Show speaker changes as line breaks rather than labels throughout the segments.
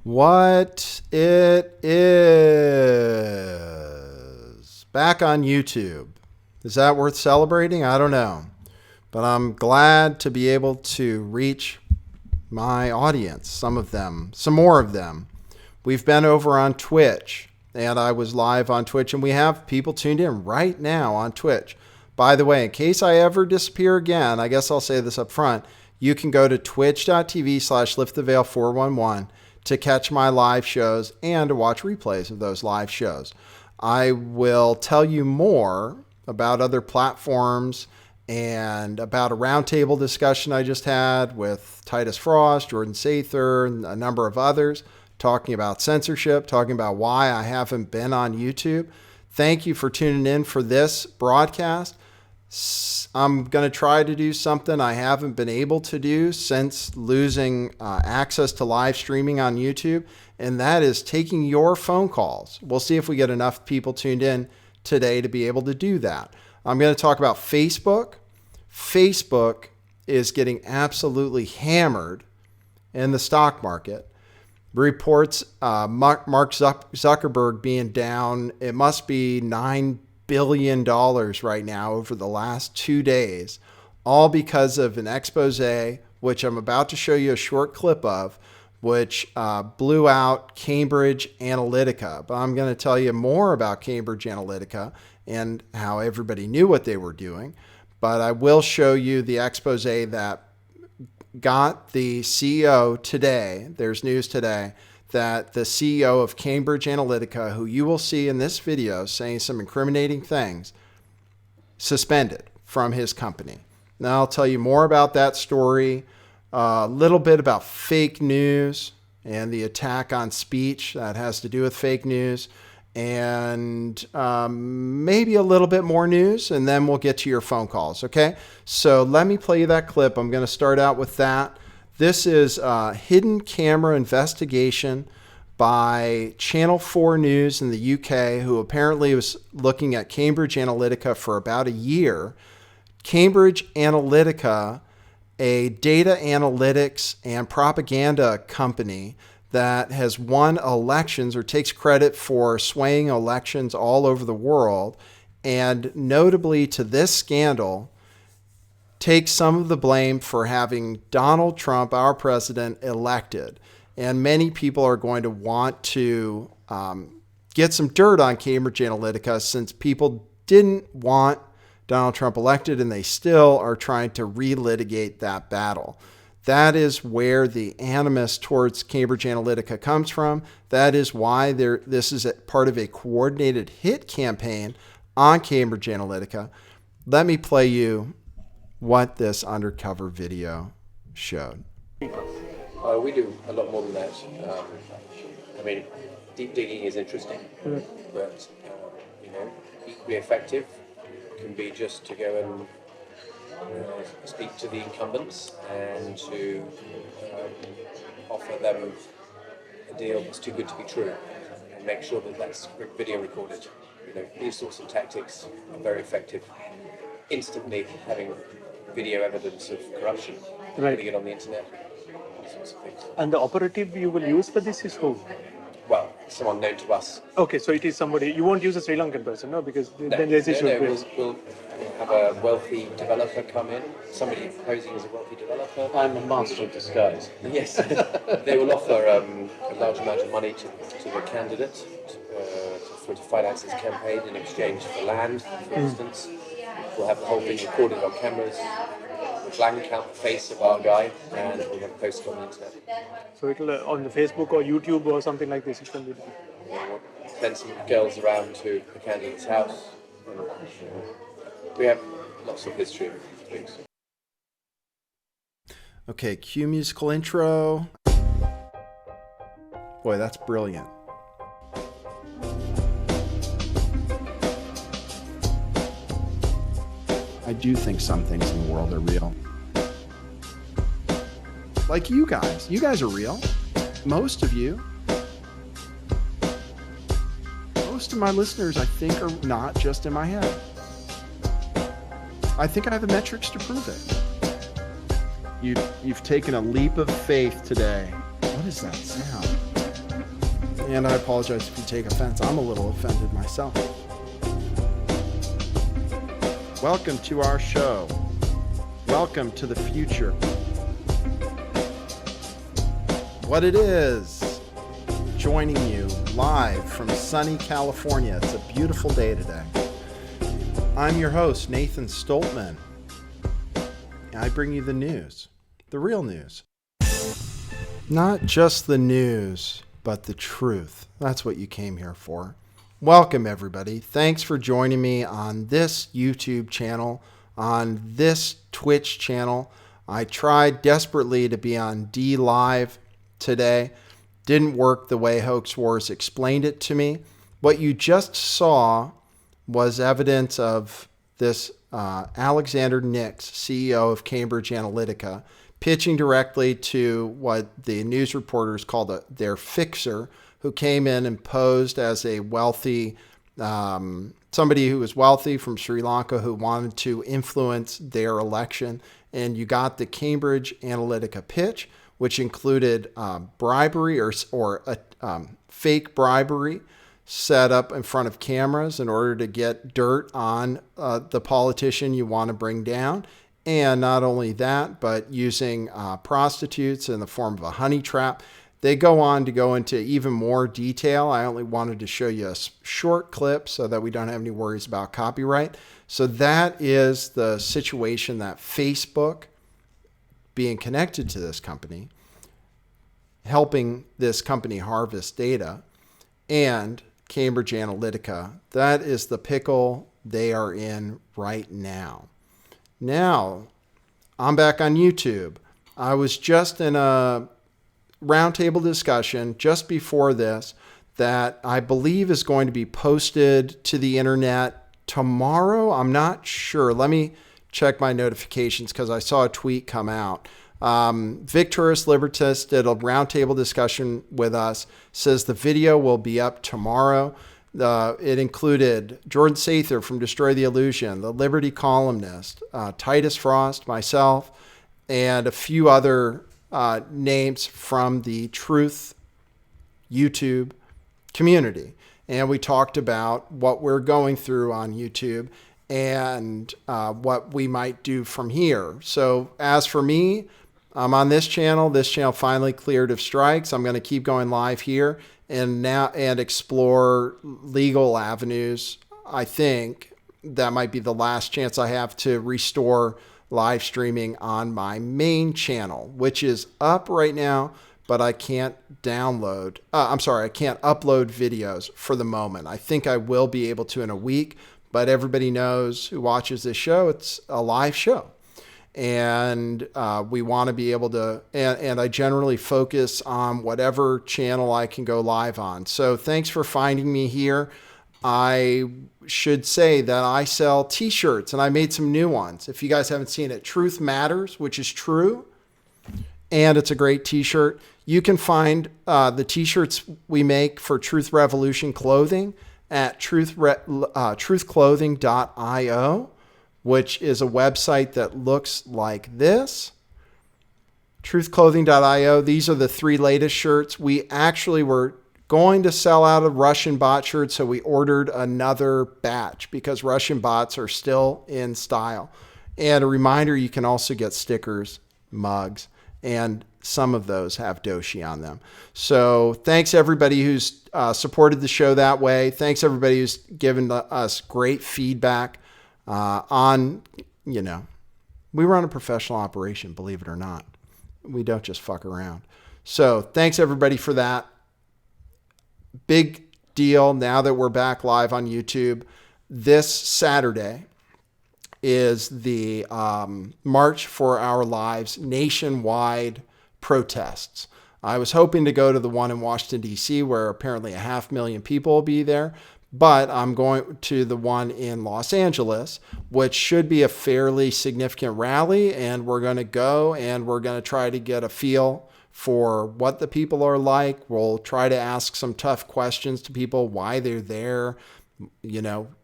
What it is. Back on YouTube. Is that worth celebrating? I don't know. But I'm glad to be able to reach my audience, some of them, some more of them. We've been over on Twitch, and I was live on Twitch, and we have people tuned in right now on Twitch. By the way, in case I ever disappear again, I guess I'll say this up front, you can go to twitch.tv/lifttheveil411 to catch my live shows and to watch replays of those live shows. I will tell you more about other platforms and about a roundtable discussion I just had with Titus Frost, Jordan Sather, and a number of others, talking about censorship, talking about why I haven't been on YouTube. Thank you for tuning in for this broadcast. I'm going to try to do something I haven't been able to do since losing access to live streaming on YouTube, and that is taking your phone calls. We'll see if we get enough people tuned in today to be able to do that. I'm going to talk about Facebook. Facebook is getting absolutely hammered in the stock market. Reports Mark Zuckerberg being down, it must be $9 billion right now over the last 2 days, all because of an expose, which I'm about to show you a short clip of, which blew out Cambridge Analytica. But I'm going to tell you more about Cambridge Analytica and how everybody knew what they were doing. But I will show you the expose that got the CEO today. There's news today that the CEO of Cambridge Analytica, who you will see in this video saying some incriminating things, suspended from his company. Now I'll tell you more about that story, a little bit about fake news and the attack on speech that has to do with fake news, and maybe a little bit more news, and then we'll get to your phone calls, okay? So let me play you that clip. I'm going to start out with that. This is a hidden camera investigation by Channel 4 News in the UK, who apparently was looking at Cambridge Analytica for about a year. Cambridge Analytica, a data analytics and propaganda company that has won elections or takes credit for swaying elections all over the world, and notably to this scandal, takes some of the blame for having Donald Trump, our president, elected. And many people are going to want to get some dirt on Cambridge Analytica since people didn't want Donald Trump elected, and they still are trying to relitigate that battle. That is where the animus towards Cambridge Analytica comes from. That is why this is part of a coordinated hit campaign on Cambridge Analytica. Let me play you what this undercover video showed.
We do a lot more than that. I mean, deep digging is interesting, but equally effective can be just to go and speak to the incumbents and to offer them a deal that's too good to be true, and make sure that that's video recorded. These sorts of tactics are very effective. Instantly having video evidence of corruption, putting it on the internet, these sorts of things.
And the operative you will use for this is who?
Well, someone known to us.
Okay, so it is somebody, you won't use a Sri Lankan person, no? Because then there's issue.
We'll have a wealthy developer come in, somebody posing as a wealthy developer.
I'm a master of disguise.
Yes. They will offer a large amount of money to the candidate to finance his campaign in exchange for land, for instance. We'll have the whole thing recorded on cameras, blank out the face of our guy, and we'll have posted on the internet.
So it'll on the Facebook or YouTube or something like this, it can be.
We'll send some girls around to the candidate's house. We have lots of history of things.
Okay, cue musical intro. Boy, that's brilliant. I do think some things in the world are real. Like you guys. You guys are real. Most of you. Most of my listeners, I think, are not just in my head. I think I have the metrics to prove it. You've taken a leap of faith today. What is that sound? And I apologize if you take offense. I'm a little offended myself. Welcome to our show. Welcome to the future. What it is, joining you live from sunny California. It's a beautiful day today. I'm your host, Nathan Stoltman. I bring you the news, the real news. Not just the news, but the truth. That's what you came here for. Welcome, everybody. Thanks for joining me on this YouTube channel, on this Twitch channel. I tried desperately to be on D Live today. Didn't work the way Hoax Wars explained it to me. What you just saw was evidence of this Alexander Nix, CEO of Cambridge Analytica, pitching directly to what the news reporters called their fixer, who came in and posed as a wealthy, somebody who was wealthy from Sri Lanka who wanted to influence their election. And you got the Cambridge Analytica pitch, which included bribery or fake bribery set up in front of cameras in order to get dirt on the politician you want to bring down. And not only that, but using prostitutes in the form of a honey trap. They go on to go into even more detail. I only wanted to show you a short clip so that we don't have any worries about copyright. So that is the situation that Facebook, being connected to this company, helping this company harvest data, and Cambridge Analytica, that is the pickle they are in right now. Now, I'm back on YouTube. I was just in a roundtable discussion just before this that I believe is going to be posted to the internet tomorrow. I'm not sure. Let me check my notifications because I saw a tweet come out. Victoris Libertas did a roundtable discussion with us, says the video will be up tomorrow. It included Jordan Sather from Destroy the Illusion, the Liberty columnist, Titus Frost, myself, and a few other names from the Truth YouTube community. And we talked about what we're going through on YouTube and what we might do from here. So as for me, I'm on this channel. This channel finally cleared of strikes. I'm going to keep going live here and explore legal avenues. I think that might be the last chance I have to restore live streaming on my main channel, which is up right now, but I can't download. I can't upload videos for the moment. I think I will be able to in a week, but everybody knows who watches this show, it's a live show. And we want to be able to, and I generally focus on whatever channel I can go live on. So thanks for finding me here. I should say that I sell t-shirts and I made some new ones. If you guys haven't seen it, Truth Matters, which is true. And it's a great t-shirt. You can find the t-shirts we make for Truth Revolution Clothing at truthclothing.io. which is a website that looks like this. Truthclothing.io. These are the 3 latest shirts. We actually were going to sell out of Russian bot shirts, so we ordered another batch because Russian bots are still in style. And a reminder, you can also get stickers, mugs, and some of those have Doshi on them. So thanks everybody who's supported the show that way. Thanks everybody who's given us great feedback. We run a professional operation, believe it or not. We don't just fuck around. So thanks everybody for that. Big deal now that we're back live on YouTube. This Saturday is the March for Our Lives nationwide protests. I was hoping to go to the one in Washington, D.C., where apparently 500,000 people will be there. But I'm going to the one in Los Angeles, which should be a fairly significant rally. And we're going to go and we're going to try to get a feel for what the people are like. We'll try to ask some tough questions to people, why they're there,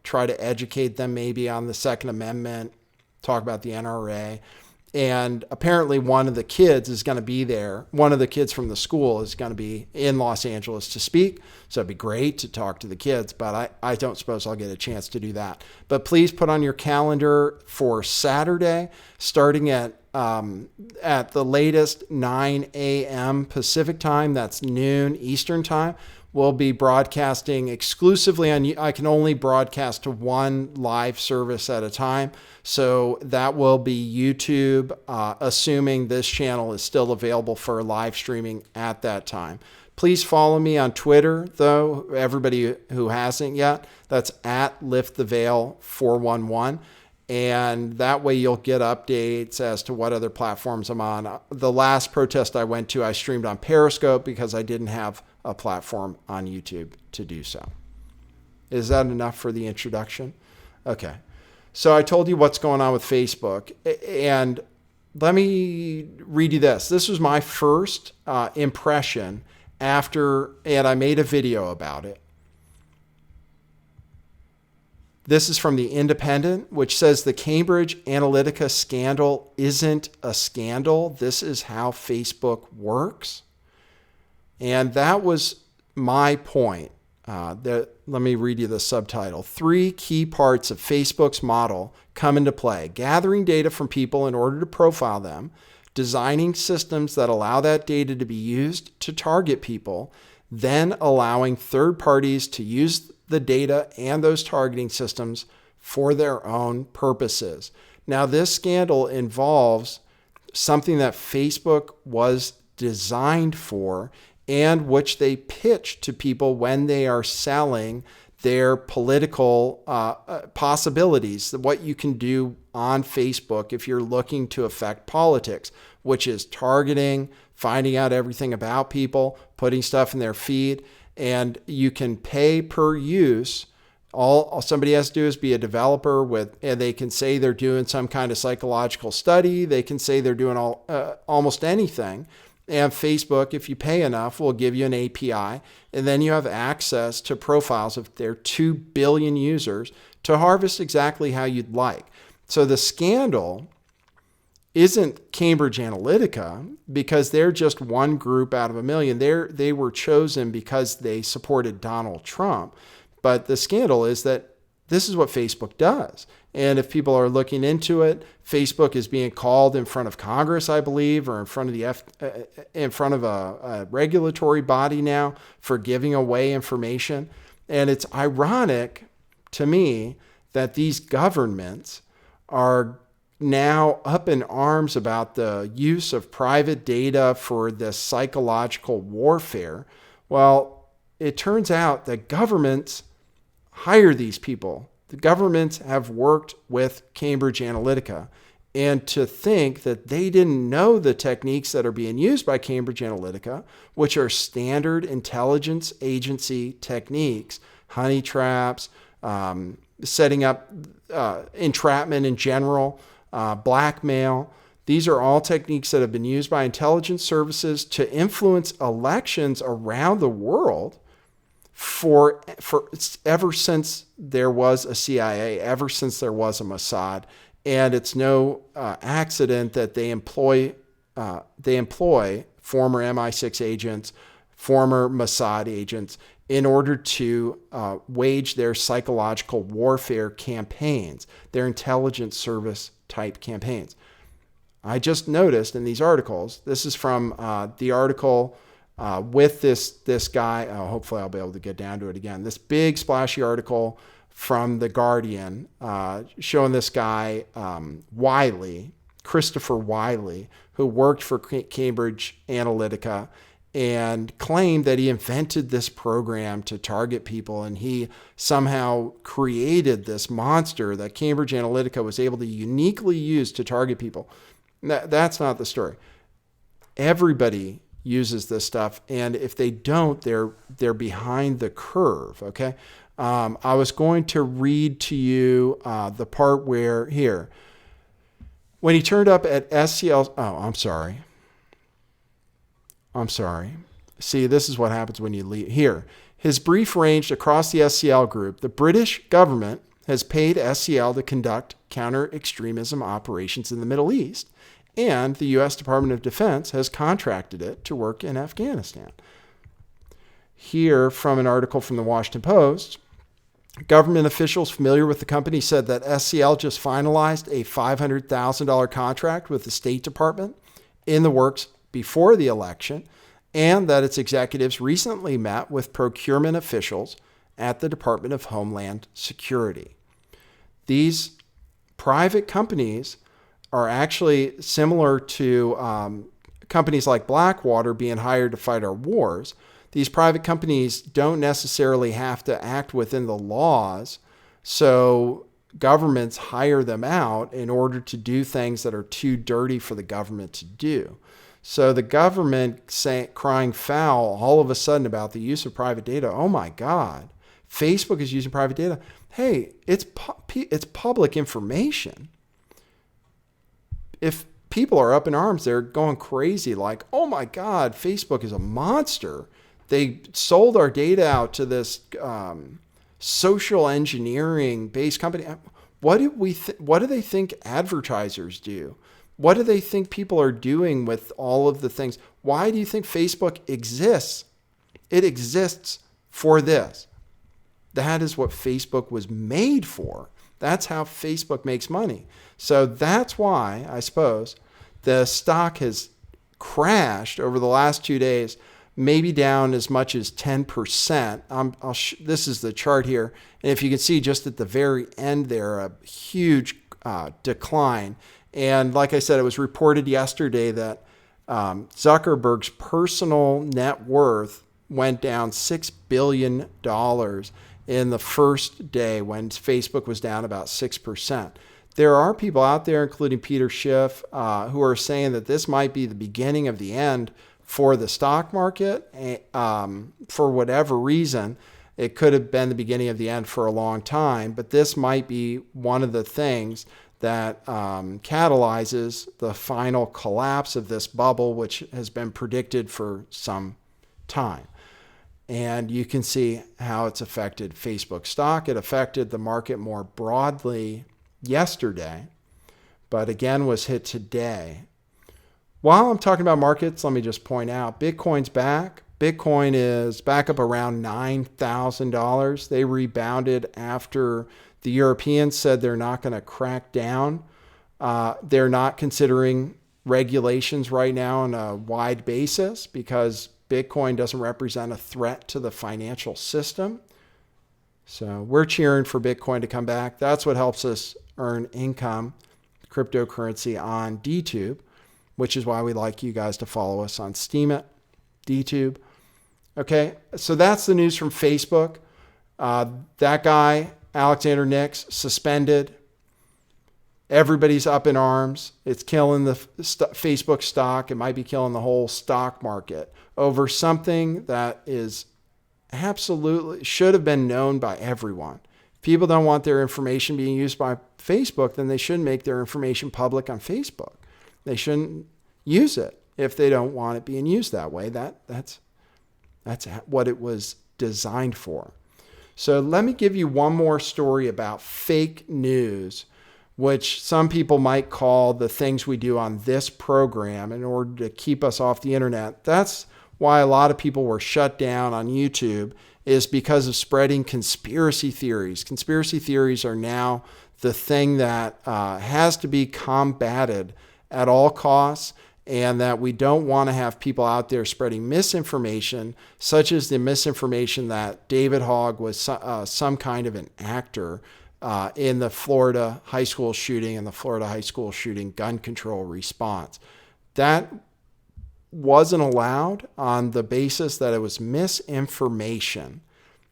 try to educate them maybe on the Second Amendment, talk about the NRA. And apparently one of the kids is going to be there. One of the kids from the school is going to be in Los Angeles to speak. So it'd be great to talk to the kids, but I don't suppose I'll get a chance to do that. But please put on your calendar for Saturday, starting at the latest 9 a.m. Pacific time. That's noon Eastern time. We'll be broadcasting exclusively on, I can only broadcast to one live service at a time. So that will be YouTube, assuming this channel is still available for live streaming at that time. Please follow me on Twitter, though, everybody who hasn't yet. That's at lifttheveil411. And that way you'll get updates as to what other platforms I'm on. The last protest I went to, I streamed on Periscope because I didn't have a platform on YouTube to do so. Is that enough for the introduction? Okay. So I told you what's going on with Facebook. And let me read you this. This was my first impression after, and I made a video about it. This is from The Independent, which says the Cambridge Analytica scandal isn't a scandal. This is how Facebook works. And that was my point. Let me read you the subtitle. 3 key parts of Facebook's model come into play. Gathering data from people in order to profile them, designing systems that allow that data to be used to target people, then allowing third parties to use the data and those targeting systems for their own purposes. Now, this scandal involves something that Facebook was designed for and which they pitch to people when they are selling their political possibilities, what you can do on Facebook if you're looking to affect politics, which is targeting, finding out everything about people, putting stuff in their feed, and you can pay per use. All somebody has to do is be a developer and they can say they're doing some kind of psychological study. They can say they're doing almost anything. And Facebook, if you pay enough, will give you an API. And then you have access to profiles of their 2 billion users to harvest exactly how you'd like. So the scandal isn't Cambridge Analytica because they're just one group out of a million. They were chosen because they supported Donald Trump. But the scandal is that this is what Facebook does. And if people are looking into it, Facebook is being called in front of Congress, I believe, or in front of a regulatory body now for giving away information. And it's ironic to me that these governments are now up in arms about the use of private data for this psychological warfare. Well, it turns out that governments hire these people. The governments have worked with Cambridge Analytica, and to think that they didn't know the techniques that are being used by Cambridge Analytica, which are standard intelligence agency techniques, honey traps, setting up entrapment in general, blackmail. These are all techniques that have been used by intelligence services to influence elections around the world for ever since there was a CIA, ever since there was a Mossad. And it's no accident that they employ former MI6 agents, former Mossad agents, in order to wage their psychological warfare campaigns, their intelligence service type campaigns. I just noticed in these articles, this is from the article with this guy. Oh, hopefully I'll be able to get down to it again. This big splashy article from The Guardian showing this guy, Christopher Wiley, who worked for Cambridge Analytica and claimed that he invented this program to target people, and he somehow created this monster that Cambridge Analytica was able to uniquely use to target people. That's not the story. Everybody uses this stuff, and if they don't, they're behind the curve. Okay, I was going to read to you the part where here, when he turned up at SCL. Oh, I'm sorry. See, this is what happens when you leave. Here, his brief ranged across the SCL group. The British government has paid SCL to conduct counter-extremism operations in the Middle East and the U.S. Department of Defense has contracted it to work in Afghanistan. Here from an article from the Washington Post, government officials familiar with the company said that SCL just finalized a $500,000 contract with the State Department in the works before the election, and that its executives recently met with procurement officials at the Department of Homeland Security. These private companies are actually similar to companies like Blackwater being hired to fight our wars. These private companies don't necessarily have to act within the laws, so governments hire them out in order to do things that are too dirty for the government to do. So the government crying foul all of a sudden about the use of private data. Oh my God, Facebook is using private data. Hey, it's public information. If people are up in arms, they're going crazy like, oh my God, Facebook is a monster. They sold our data out to this social engineering based company. What do they think advertisers do? What do they think people are doing with all of the things? Why do you think Facebook exists? It exists for this. That is what Facebook was made for. That's how Facebook makes money. So that's why, I suppose, the stock has crashed over the last 2 days, maybe down as much as 10%. This is the chart here. And if you can see just at the very end there, a huge decline. And like I said, it was reported yesterday that Zuckerberg's personal net worth went down $6 billion in the first day when Facebook was down about 6%. There are people out there, including Peter Schiff, who are saying that this might be the beginning of the end for the stock market. For whatever reason, it could have been the beginning of the end for a long time, but this might be one of the things that catalyzes the final collapse of this bubble, which has been predicted for some time. And you can see how it's affected Facebook stock. It affected the market more broadly yesterday, but again was hit today. While I'm talking about markets, let me just point out Bitcoin's back. Bitcoin is back up around $9,000. They rebounded after the Europeans said they're not going to crack down. They're not considering regulations right now on a wide basis because Bitcoin doesn't represent a threat to the financial system. So we're cheering for Bitcoin to come back. That's what helps us earn income, cryptocurrency on DTube, which is why we like you guys to follow us on Steemit, DTube. Okay, so that's the news from Facebook. That guy, Alexander Nix, suspended. Everybody's up in arms. It's killing the Facebook stock. It might be killing the whole stock market over something that is absolutely should have been known by everyone. If people don't want their information being used by Facebook, then they shouldn't make their information public on Facebook. They shouldn't use it if they don't want it being used that way. That's what it was designed for. So let me give you one more story about fake news, which some people might call the things we do on this program in order to keep us off the internet. That's why a lot of people were shut down on YouTube, is because of spreading conspiracy theories. Conspiracy theories are now the thing that has to be combated at all costs, and that we don't want to have people out there spreading misinformation, such as the misinformation that David Hogg was some kind of an actor in the Florida high school shooting and the Florida high school shooting gun control response. That wasn't allowed on the basis that it was misinformation.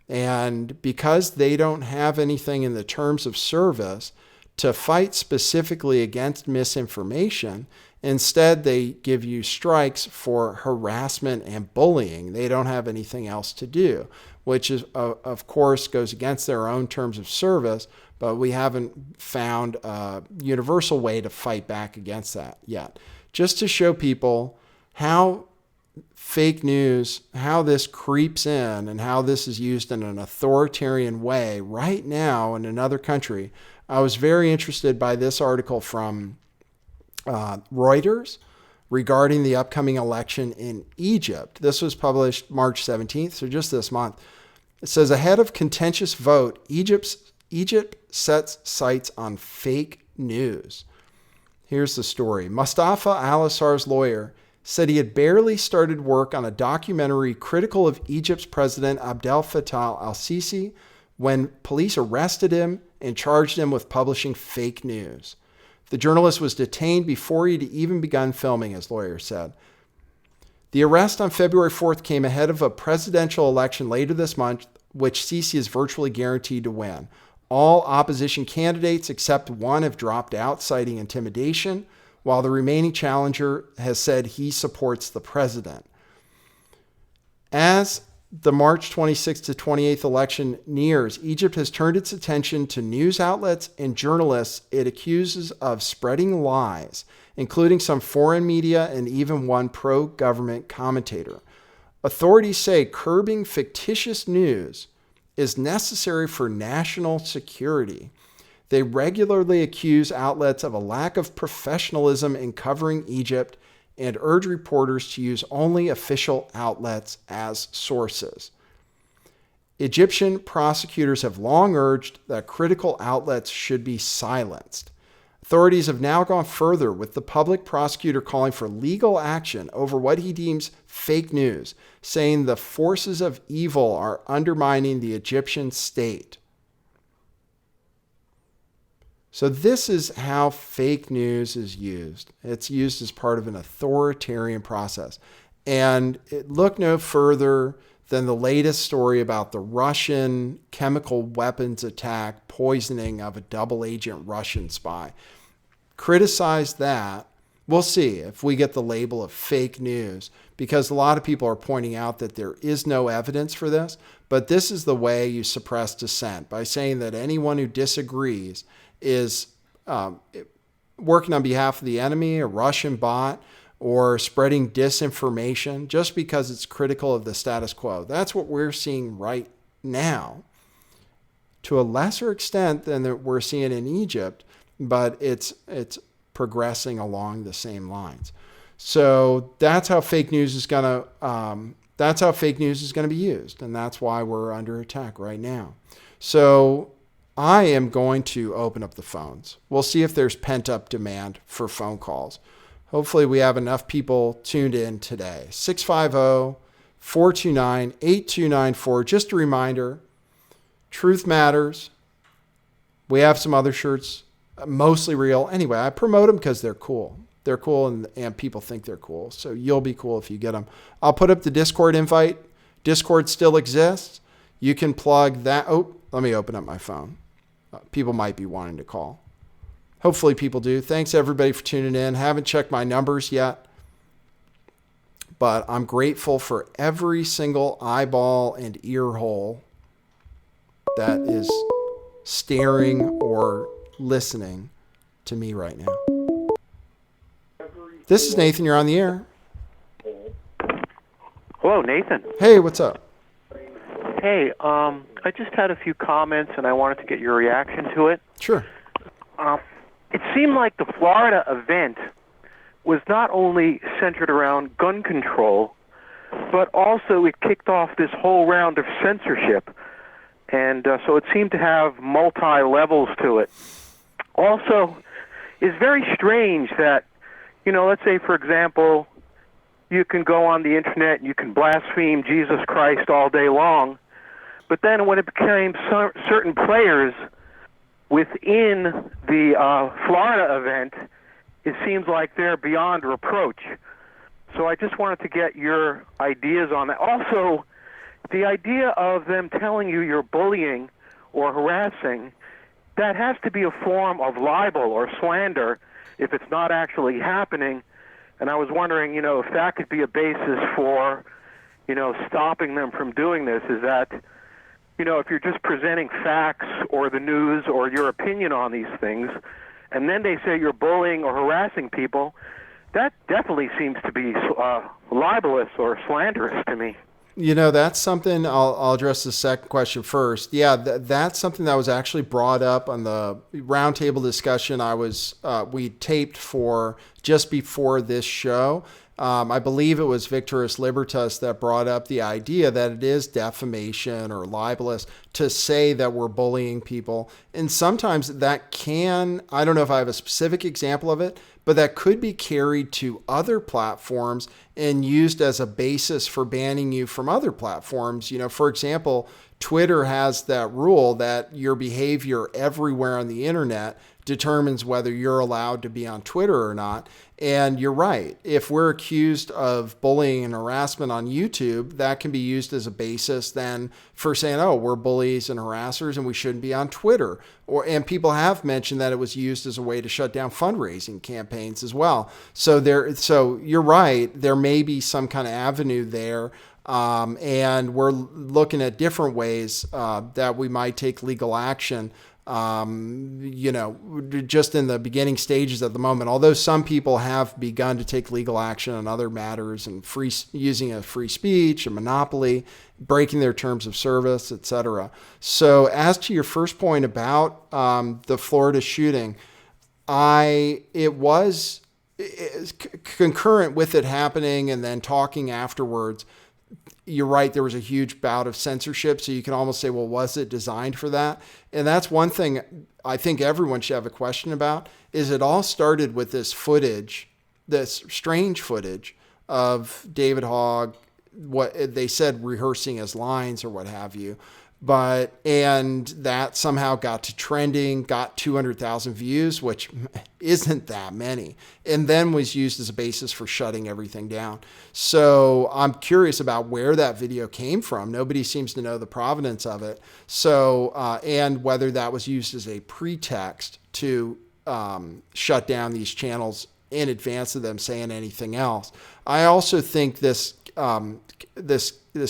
And because they don't have anything in the terms of service to fight specifically against misinformation, instead they give you strikes for harassment and bullying. They don't have anything else to do, which is, of course, goes against their own terms of service, but we haven't found a universal way to fight back against that yet. Just to show people how fake news, how this creeps in and how this is used in an authoritarian way right now in another country. I was very interested by this article from Reuters regarding the upcoming election in Egypt. This was published March 17th, so just this month. It says, ahead of contentious vote, Egypt sets sights on fake news. Here's the story. Mustafa al-Assar's lawyer said he had barely started work on a documentary critical of Egypt's president Abdel Fattah al-Sisi when police arrested him and charged him with publishing fake news. The journalist was detained before he'd even begun filming, his lawyer said. The arrest on February 4th came ahead of a presidential election later this month, which Sisi is virtually guaranteed to win. All opposition candidates except one have dropped out, citing intimidation, while the remaining challenger has said he supports the president. As the March 26th to 28th election nears, Egypt has turned its attention to news outlets and journalists it accuses of spreading lies, including some foreign media and even one pro-government commentator. Authorities say curbing fictitious news is necessary for national security. They regularly accuse outlets of a lack of professionalism in covering Egypt and urge reporters to use only official outlets as sources. Egyptian prosecutors have long urged that critical outlets should be silenced. Authorities have now gone further, with the public prosecutor calling for legal action over what he deems fake news, saying the forces of evil are undermining the Egyptian state. So this is how fake news is used. It's used as part of an authoritarian process. And look no further than the latest story about the Russian chemical weapons attack, poisoning of a double agent Russian spy. Criticize that. We'll see if we get the label of fake news, because a lot of people are pointing out that there is no evidence for this. But this is the way you suppress dissent, by saying that anyone who disagrees is working on behalf of the enemy, a Russian bot, or spreading disinformation just because it's critical of the status quo. That's what we're seeing right now, to a lesser extent than that we're seeing in Egypt, but it's progressing along the same lines. So that's how fake news is gonna be used, and that's why we're under attack right now. So I am going to open up the phones. We'll see if there's pent-up demand for phone calls. Hopefully we have enough people tuned in today. 650-429-8294. Just a reminder, truth matters. We have some other shirts, mostly real. Anyway, I promote them because they're cool. They're cool, and people think they're cool. So you'll be cool if you get them. I'll put up the Discord invite. Discord still exists. You can plug that. Oh, let me open up my phone. People might be wanting to call. Hopefully people do. Thanks everybody for tuning in. Haven't checked my numbers yet, but I'm grateful for every single eyeball and ear hole that is staring or listening to me right now. This is Nathan. You're on the air.
Hello, Nathan.
Hey, what's up?
Hey, I just had a few comments, and I wanted to get your reaction to it.
Sure.
It seemed like the Florida event was not only centered around gun control, but also it kicked off this whole round of censorship. And so it seemed to have multi-levels to it. Also, it's very strange that, let's say, for example, you can go on the internet and you can blaspheme Jesus Christ all day long, but then when it became certain players within the Florida event, it seems like they're beyond reproach. So I just wanted to get your ideas on that. Also, the idea of them telling you you're bullying or harassing, that has to be a form of libel or slander if it's not actually happening. And I was wondering, if that could be a basis for, stopping them from doing this. Is that, if you're just presenting facts or the news or your opinion on these things, and then they say you're bullying or harassing people, that definitely seems to be libelous or slanderous to me.
That's something I'll address the second question first. Yeah, that's something that was actually brought up on the roundtable discussion we taped for just before this show. I believe it was Victorus Libertas that brought up the idea that it is defamation or libelous to say that we're bullying people. And sometimes that I don't know if I have a specific example of it, but that could be carried to other platforms and used as a basis for banning you from other platforms. For example, Twitter has that rule that your behavior everywhere on the internet determines whether you're allowed to be on Twitter or not. And you're right. If we're accused of bullying and harassment on YouTube, that can be used as a basis then for saying, oh, we're bullies and harassers and we shouldn't be on Twitter. And people have mentioned that it was used as a way to shut down fundraising campaigns as well. So you're right. There may be some kind of avenue there. And we're looking at different ways that we might take legal action. Just in the beginning stages at the moment, although some people have begun to take legal action on other matters and using a free speech, a monopoly, breaking their terms of service, etc. So as to your first point about the Florida shooting, it was concurrent with it happening and then talking afterwards. You're right, there was a huge bout of censorship, so you can almost say, well, was it designed for that? And that's one thing I think everyone should have a question about, is it all started with this footage, this strange footage of David Hogg, what they said rehearsing his lines or what have you. And that somehow got to trending, got 200,000 views, which isn't that many, and then was used as a basis for shutting everything down. So I'm curious about where that video came from. Nobody seems to know the provenance of it. So, and whether that was used as a pretext to shut down these channels in advance of them saying anything else. I also think this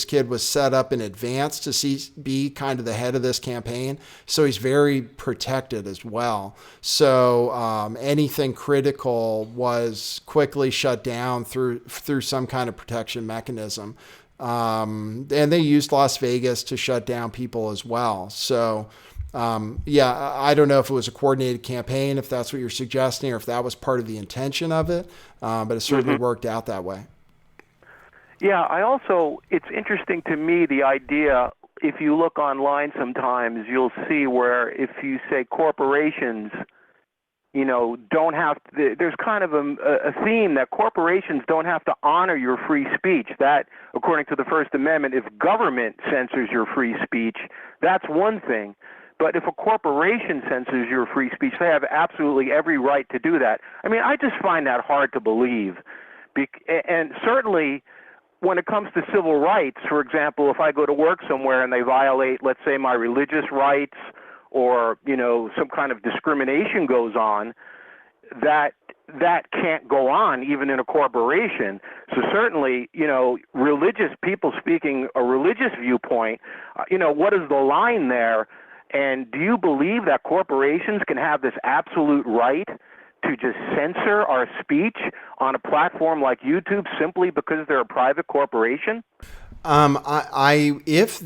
kid was set up in advance to be kind of the head of this campaign. So he's very protected as well. So anything critical was quickly shut down through some kind of protection mechanism. And they used Las Vegas to shut down people as well. So I don't know if it was a coordinated campaign, if that's what you're suggesting, or if that was part of the intention of it. But it certainly worked out that way.
Yeah, it's interesting to me, the idea, if you look online sometimes, you'll see where if you say corporations, don't have to, there's kind of a theme that corporations don't have to honor your free speech. That, according to the First Amendment, if government censors your free speech, that's one thing. But if a corporation censors your free speech, they have absolutely every right to do that. I mean, I just find that hard to believe. And certainly, when it comes to civil rights, for example, if I go to work somewhere and they violate, let's say, my religious rights or, some kind of discrimination goes on, that can't go on even in a corporation. So certainly, religious people speaking a religious viewpoint, what is the line there? And do you believe that corporations can have this absolute right to just censor our speech on a platform like YouTube simply because they're a private corporation?
If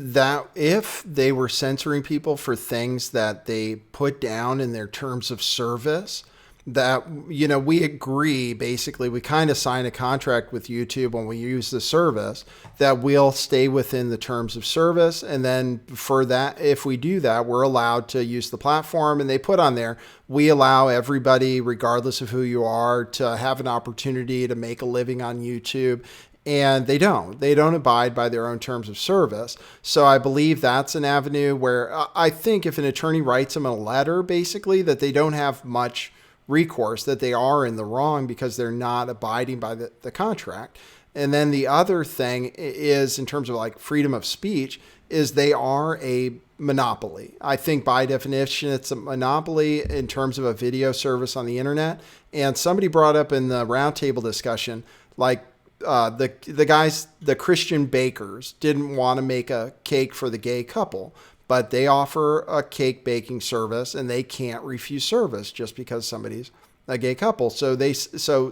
they were censoring people for things that they put down in their terms of service, that, we agree, basically, we kind of sign a contract with YouTube when we use the service that we'll stay within the terms of service. And then for that, if we do that, we're allowed to use the platform. And they put on there, we allow everybody, regardless of who you are, to have an opportunity to make a living on YouTube. And they don't abide by their own terms of service. So I believe that's an avenue where I think if an attorney writes them a letter, basically, that they don't have much recourse, that they are in the wrong because they're not abiding by the contract. And then the other thing is, in terms of like freedom of speech, is they are a monopoly. I think by definition, it's a monopoly in terms of a video service on the internet. And somebody brought up in the roundtable discussion, like the Christian bakers didn't want to make a cake for the gay couple, but they offer a cake baking service and they can't refuse service just because somebody's a gay couple. So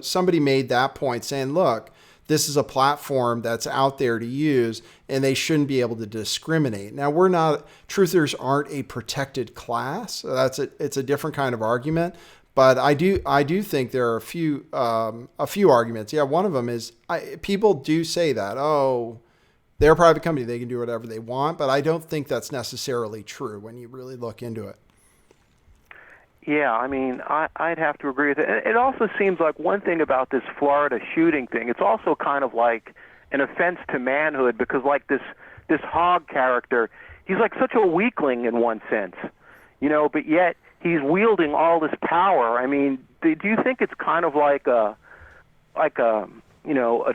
somebody made that point saying, look, this is a platform that's out there to use, and they shouldn't be able to discriminate. Now, truthers aren't a protected class. So it's a different kind of argument. But I do think there are a few arguments. Yeah, one of them is people do say that, oh, they're a private company, they can do whatever they want. But I don't think that's necessarily true when you really look into it.
Yeah, I mean, I'd have to agree with it. It also seems like one thing about this Florida shooting thing, it's also kind of like an offense to manhood, because like this Hogg character, he's like such a weakling in one sense, but yet he's wielding all this power. I mean, do you think it's kind of like a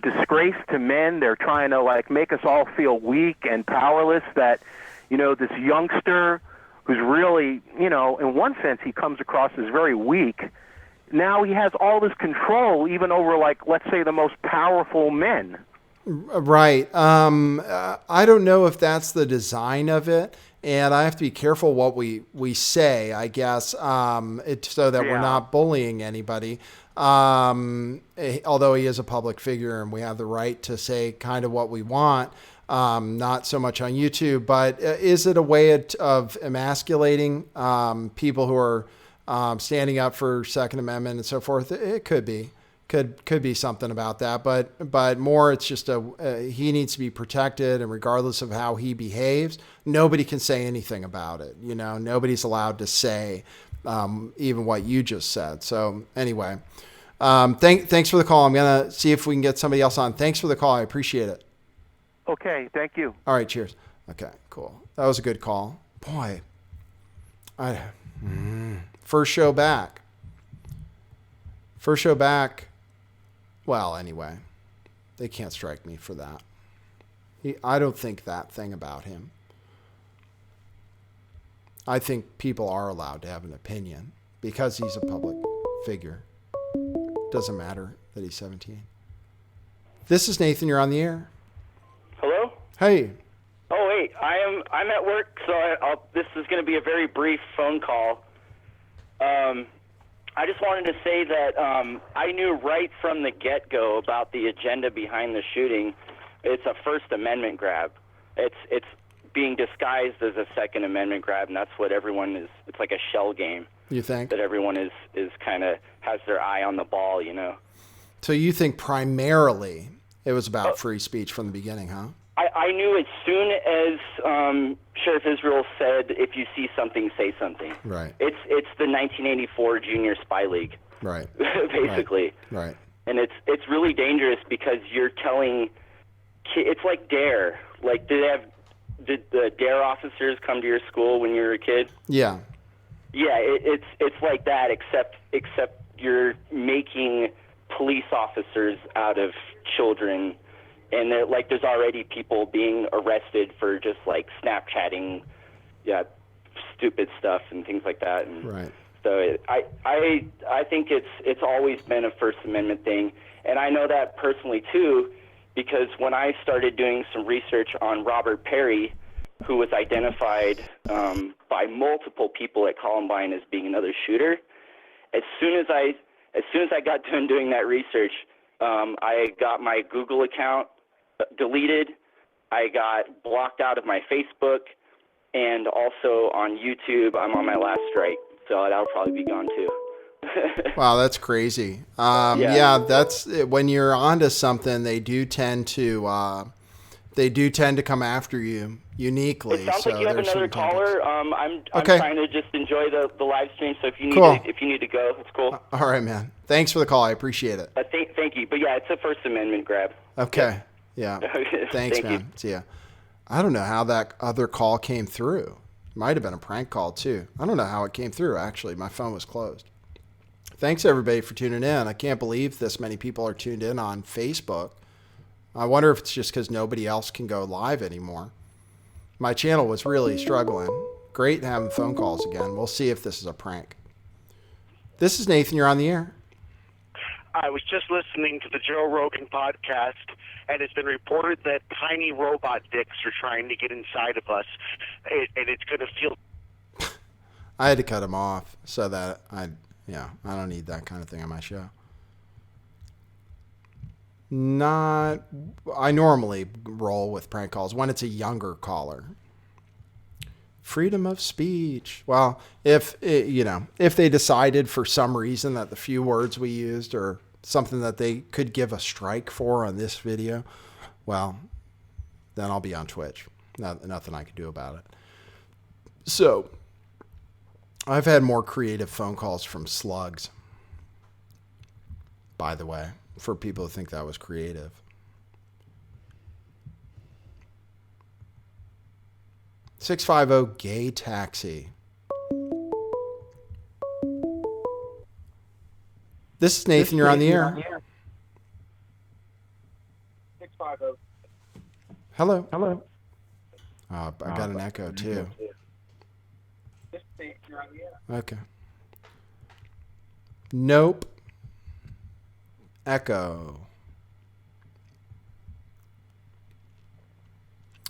disgrace to men? They're trying to like make us all feel weak and powerless, that, this youngster who's really, in one sense he comes across as very weak. Now he has all this control even over, like, let's say the most powerful men.
Right. I don't know if that's the design of it. And I have to be careful what we say, I guess, so that we're not bullying anybody. Although he is a public figure and we have the right to say kind of what we want, not so much on YouTube. But is it a way of emasculating people who are standing up for Second Amendment and so forth? It could be. Could be something about that, but more it's just he needs to be protected, and regardless of how he behaves, nobody can say anything about it. Nobody's allowed to say even what you just said. So anyway, thanks for the call. I'm gonna see if we can get somebody else on. Thanks for the call. I appreciate it.
Okay, thank you.
All right, cheers. Okay, cool. That was a good call. Boy, first show back. Well, anyway, they can't strike me for that. I don't think that thing about him. I think people are allowed to have an opinion because he's a public figure. Doesn't matter that he's 17. This is Nathan. You're on the air.
Hello?
Hey.
Oh, wait. I'm at work, so this is going to be a very brief phone call. I just wanted to say that I knew right from the get-go about the agenda behind the shooting. It's a First Amendment grab. It's being disguised as a Second Amendment grab, and that's what everyone is. It's like a shell game.
You think?
That everyone is kind of has their eye on the ball,
So you think primarily it was about free speech from the beginning, huh?
I knew as soon as Sheriff Israel said, "If you see something, say something."
Right.
It's the 1984 Junior Spy League.
Right.
Basically.
Right.
And it's really dangerous because you're telling. It's like DARE. Like, did the DARE officers come to your school when you were a kid?
Yeah.
Yeah. It's like that, except you're making police officers out of children. And there's already people being arrested for just like Snapchatting, stupid stuff and things like that. And
right.
So I think it's always been a First Amendment thing, and I know that personally too, because when I started doing some research on Robert Perry, who was identified by multiple people at Columbine as being another shooter, as soon as I got done doing that research, I got my Google account deleted. I got blocked out of my Facebook, and also on YouTube, I'm on my last strike, so that'll probably be gone too.
Wow, that's crazy. That's when you're onto something. They do tend to come after you uniquely.
It sounds like you have another caller. I'm trying to just enjoy the live stream. So if you need to go, it's cool.
All right, man. Thanks for the call. I appreciate it.
Thank you. But yeah, it's a First Amendment grab.
Okay. Yeah. Thanks,
Thank
man.
you.
See ya. I don't know how that other call came through. Might have been a prank call too. I don't know how it came through. Actually, my phone was closed. Thanks everybody for tuning in. I can't believe this many people are tuned in on Facebook. I wonder if it's just because nobody else can go live anymore. My channel was really struggling. Great having phone calls again. We'll see if this is a prank. This is Nathan. You're on the air.
I was just listening to the Joe Rogan podcast, and it's been reported that tiny robot dicks are trying to get inside of us, and it's going to feel...
I had to cut him off so that I don't need that kind of thing on my show. I normally roll with prank calls when it's a younger caller. Freedom of speech. Well, if they decided for some reason that the few words we used are something that they could give a strike for on this video, well, then I'll be on Twitch. Nothing I can do about it. So, I've had more creative phone calls from slugs, by the way, for people who think that was creative. $650 gay taxi. This is Nathan. You're on the air.
650.
Hello. I got an echo too. Okay. Nope. Echo.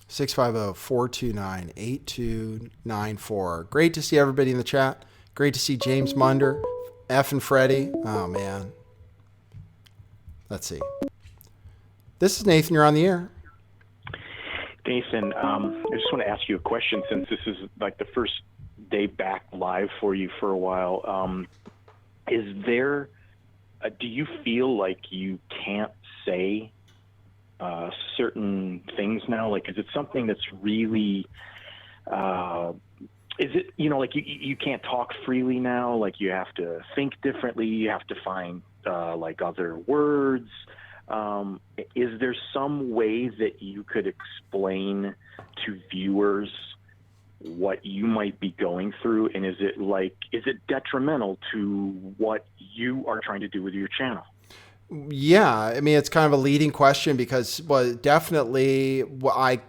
650-429-8294. Great to see everybody in the chat. Great to see James Munder, F and Freddie. Oh, man. Let's see. This is Nathan. You're on the air.
Nathan, I just want to ask you a question since this is like the first day back live for you for a while. Do you feel like you can't say certain things now? Like, is it something that's really, is it, like you can't talk freely now? Like you have to think differently. You have to find like other words. Is there some way that you could explain to viewers what you might be going through? And is it detrimental to what you are trying to do with your channel?
Yeah, I mean, it's kind of a leading question because, definitely I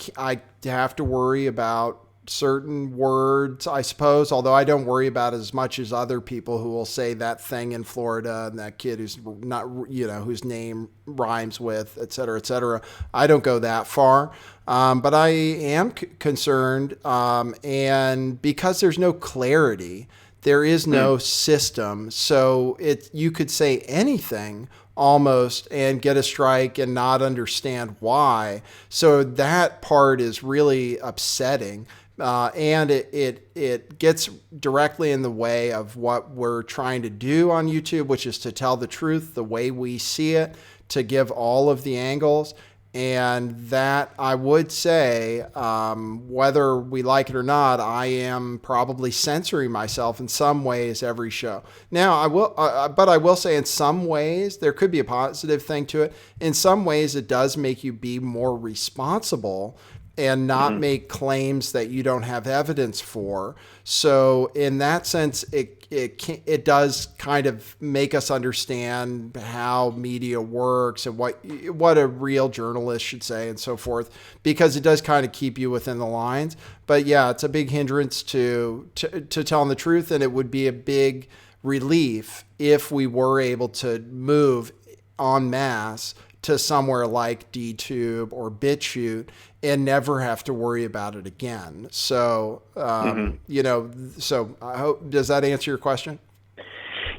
have to worry about certain words, I suppose, although I don't worry about it as much as other people who will say that thing in Florida and that kid who's not, whose name rhymes with, et cetera, et cetera. I don't go that far. But I am concerned. And because there's no clarity, there is no system. So you could say anything almost and get a strike and not understand why. So that part is really upsetting. And it gets directly in the way of what we're trying to do on YouTube, which is to tell the truth the way we see it, to give all of the angles. And that, I would say, whether we like it or not, I am probably censoring myself in some ways every show. Now, but I will say in some ways, there could be a positive thing to it. In some ways, it does make you be more responsible and not make claims that you don't have evidence for. So in that sense, it does kind of make us understand how media works and what a real journalist should say and so forth, because it does kind of keep you within the lines. But yeah, it's a big hindrance to telling the truth, and it would be a big relief if we were able to move en masse to somewhere like DTube or BitChute and never have to worry about it again. So, so I hope, does that answer your question?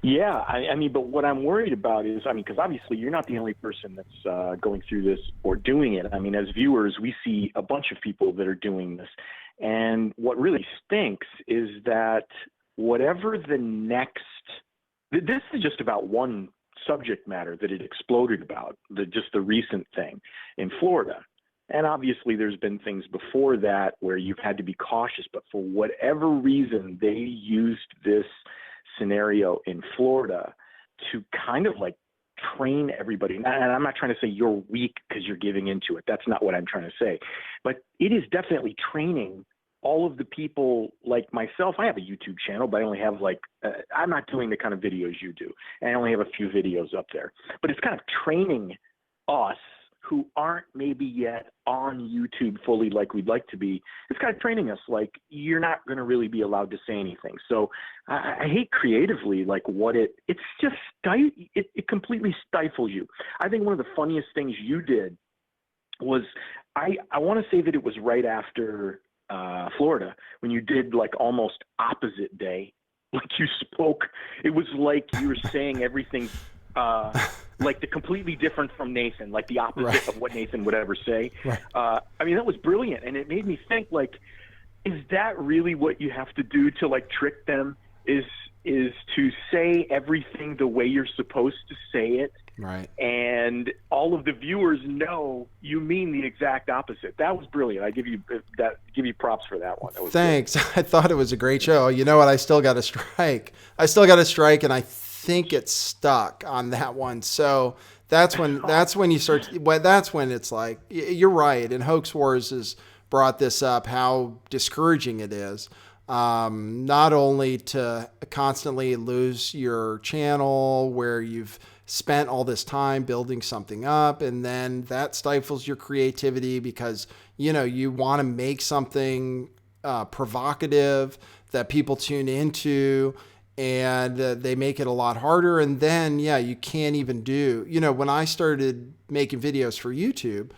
Yeah, I mean, but what I'm worried about is, because obviously you're not the only person that's going through this or doing it. I mean, as viewers, we see a bunch of people that are doing this. And what really stinks is that whatever the next, this is just about one subject matter that it exploded about, just the recent thing in Florida. And obviously there's been things before that where you've had to be cautious, but for whatever reason, they used this scenario in Florida to kind of like train everybody. And I'm not trying to say you're weak because you're giving into it. That's not what I'm trying to say. But it is definitely training all of the people like myself. I have a YouTube channel, but I only have I'm not doing the kind of videos you do. And I only have a few videos up there. But it's kind of training us who aren't maybe yet on YouTube fully like we'd like to be. It's kind of training us like you're not going to really be allowed to say anything. So I hate creatively it's just, it completely stifles you. I think one of the funniest things you did was, I want to say that it was right after Florida, when you did like almost opposite day, like you spoke, it was like you were saying everything like the completely different from Nathan, like the opposite
Right.
of what Nathan would ever say.
Right.
I mean, that was brilliant, and it made me think, like, is that really what you have to do to like trick them? Is to say everything the way you're supposed to say it,
Right.
and all of the viewers know you mean the exact opposite. That was brilliant. I give you props for that one. That was
Thanks. I thought it was a great show. You know what? I still got a strike. And I think it's stuck on that one. So that's when you start. Well, that's when it's like, you're right. And Hoax Wars has brought this up, how discouraging it is. Not only to constantly lose your channel where you've spent all this time building something up, and then that stifles your creativity because, you know, you want to make something provocative that people tune into, and they make it a lot harder. And then, you can't even do, you know, when I started making videos for YouTube,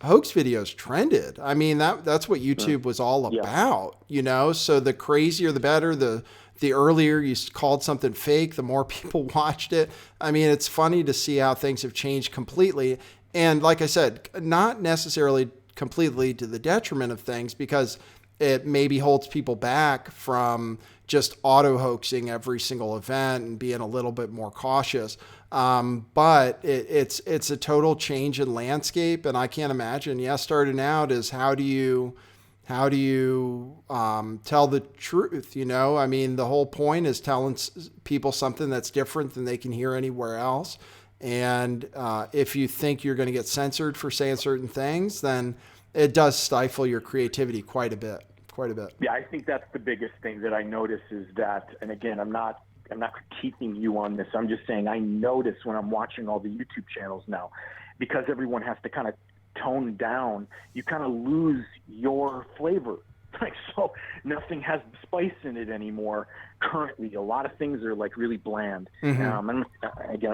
hoax videos trended. I mean, that's what YouTube was all about, you know? So the crazier, the better, the earlier you called something fake, the more people watched it. I mean, it's funny to see how things have changed completely. And like I said, not necessarily completely to the detriment of things, because it maybe holds people back from just auto hoaxing every single event and being a little bit more cautious. But it's a total change in landscape, and I can't imagine. Starting out is how do you tell the truth? You know, I mean, the whole point is telling people something that's different than they can hear anywhere else. And if you think you're going to get censored for saying certain things, then it does stifle your creativity quite a bit.
Yeah, I think that's the biggest thing that I notice is that, and again, I'm not critiquing you on this. I'm just saying I notice when I'm watching all the YouTube channels now, because everyone has to kind of tone down, you kind of lose your flavor. Like, so nothing has the spice in it anymore. Currently, a lot of things are like really bland.
Mm-hmm.
I'm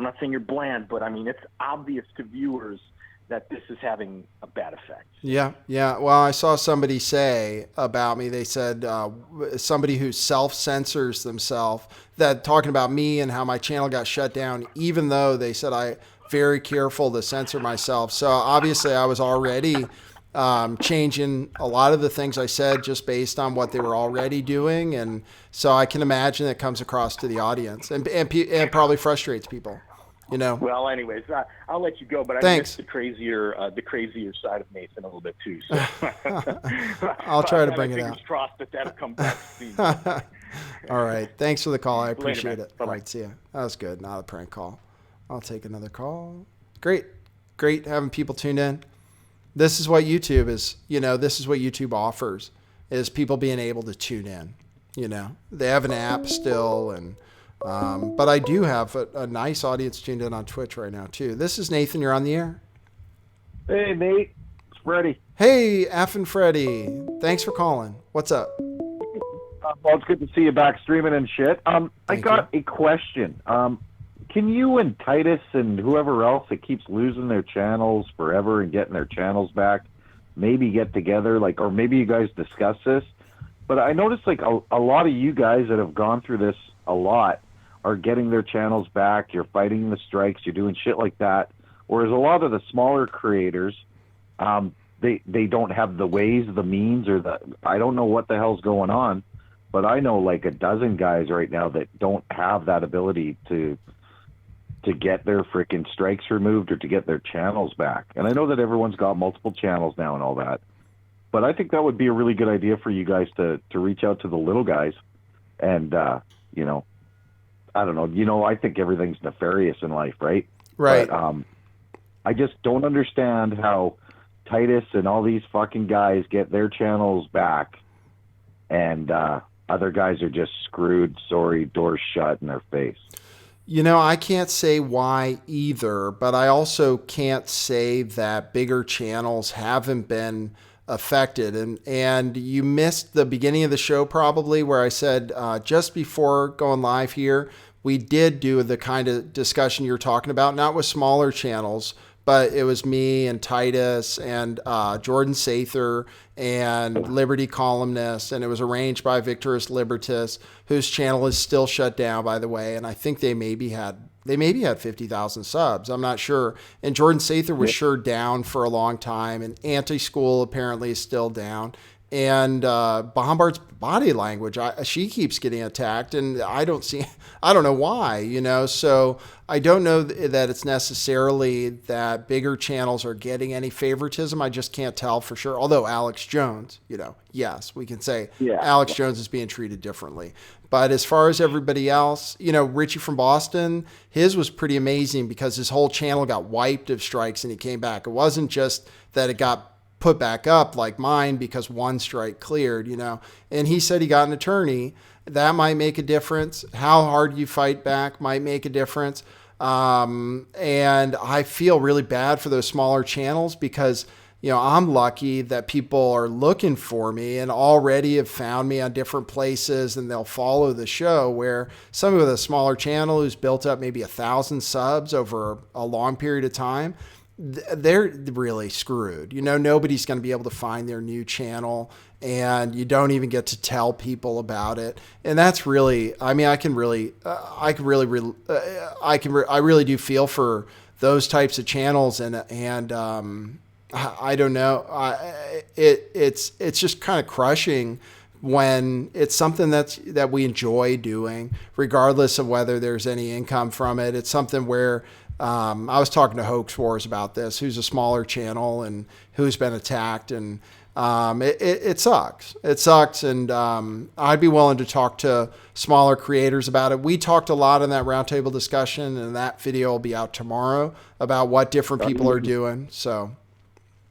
not saying you're bland, but I mean, it's obvious to viewers that this is having a bad effect.
Yeah. Well, I saw somebody say about me, they said somebody who self-censors themselves, that talking about me and how my channel got shut down, even though they said I very careful to censor myself. So obviously I was already changing a lot of the things I said just based on what they were already doing. And so I can imagine it comes across to the audience and probably frustrates people. You know.
Well, anyways, I'll let you go, but I missed the crazier side of Nathan a little bit too. So.
I'll try to bring it out.
Fingers crossed that'll come back soon.
All right. Thanks for the call. I appreciate it.
Bye-bye.
All right. See ya. That was good. Not a prank call. I'll take another call. Great having people tune in. This is what YouTube is. You know, this is what YouTube offers, is people being able to tune in. You know, they have an app still, and but I do have a nice audience tuned in on Twitch right now too. This is Nathan. You're on the air.
Hey, Nate. It's Freddie.
Hey, Effin' Freddie. Thanks for calling. What's up?
Well, it's good to see you back streaming and shit. I got a question. Can you and Titus and whoever else that keeps losing their channels forever and getting their channels back, maybe get together, or maybe you guys discuss this? But I noticed a lot of you guys that have gone through this a lot are getting their channels back. You're fighting the strikes. You're doing shit like that. Whereas a lot of the smaller creators, they don't have the ways, the means, or I don't know what the hell's going on, but I know like a dozen guys right now that don't have that ability to get their freaking strikes removed or to get their channels back. And I know that everyone's got multiple channels now and all that, but I think that would be a really good idea for you guys to reach out to the little guys and, I don't know. I think everything's nefarious in life, right?
Right.
But, I just don't understand how Titus and all these fucking guys get their channels back, and other guys are just screwed. Sorry, doors shut in their face.
You know, I can't say why either, but I also can't say that bigger channels haven't been affected. And you missed the beginning of the show probably, where I said just before going live here, we did do the kind of discussion you're talking about, not with smaller channels, but it was me and Titus and Jordan Sather and Liberty Columnist, and it was arranged by Victorus Libertas, whose channel is still shut down, by the way, and I think they maybe had they maybe had 50,000 subs. I'm not sure. And Jordan Sather was sure down for a long time, and Anti-School apparently is still down. And Bombard's body language, she keeps getting attacked, and I don't know why, you know. So I don't know that it's necessarily that bigger channels are getting any favoritism. I just can't tell for sure. Although Alex Jones, you know, yes, we can say Alex Jones is being treated differently. But as far as everybody else, you know, Richie from Boston, his was pretty amazing because his whole channel got wiped of strikes and he came back. It wasn't just that it got put back up like mine because one strike cleared, you know. And he said he got an attorney. That might make a difference. How hard you fight back might make a difference. And I feel really bad for those smaller channels because, you know, I'm lucky that people are looking for me and already have found me on different places and they'll follow the show, where somebody with a smaller channel who's built up maybe 1,000 subs over a long period of time, they're really screwed. You know, nobody's going to be able to find their new channel, and you don't even get to tell people about it. And that's really, I mean, I really do feel for those types of channels. And I don't know. It's just kind of crushing when it's something that we enjoy doing, regardless of whether there's any income from it. It's something where, I was talking to Hoax Wars about this, who's a smaller channel and who's been attacked, and it sucks. It sucks, and I'd be willing to talk to smaller creators about it. We talked a lot in that roundtable discussion, and that video will be out tomorrow about what different people are doing. So,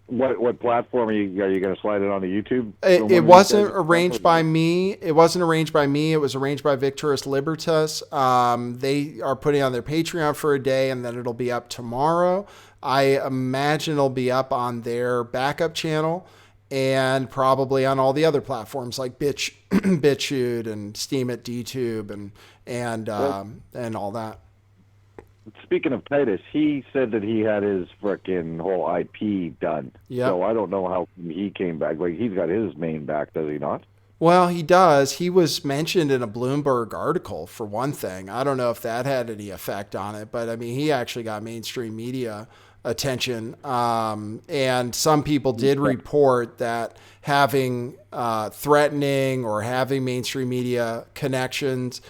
what platform are you going to slide it onto YouTube?
It wasn't arranged by me. It wasn't arranged by me. It was arranged by Victoris Libertas. They are putting on their Patreon for a day, and then it'll be up tomorrow. I imagine it'll be up on their backup channel and probably on all the other platforms like BitChute and Steam at DTube and all that.
Speaking of Titus, he said that he had his frickin' whole IP done.
Yeah.
So I don't know how he came back. Like, he's got his main back, does he not?
Well, he does. He was mentioned in a Bloomberg article, for one thing. I don't know if that had any effect on it, but I mean, he actually got mainstream media attention. And some people did report that having threatening or having mainstream media connections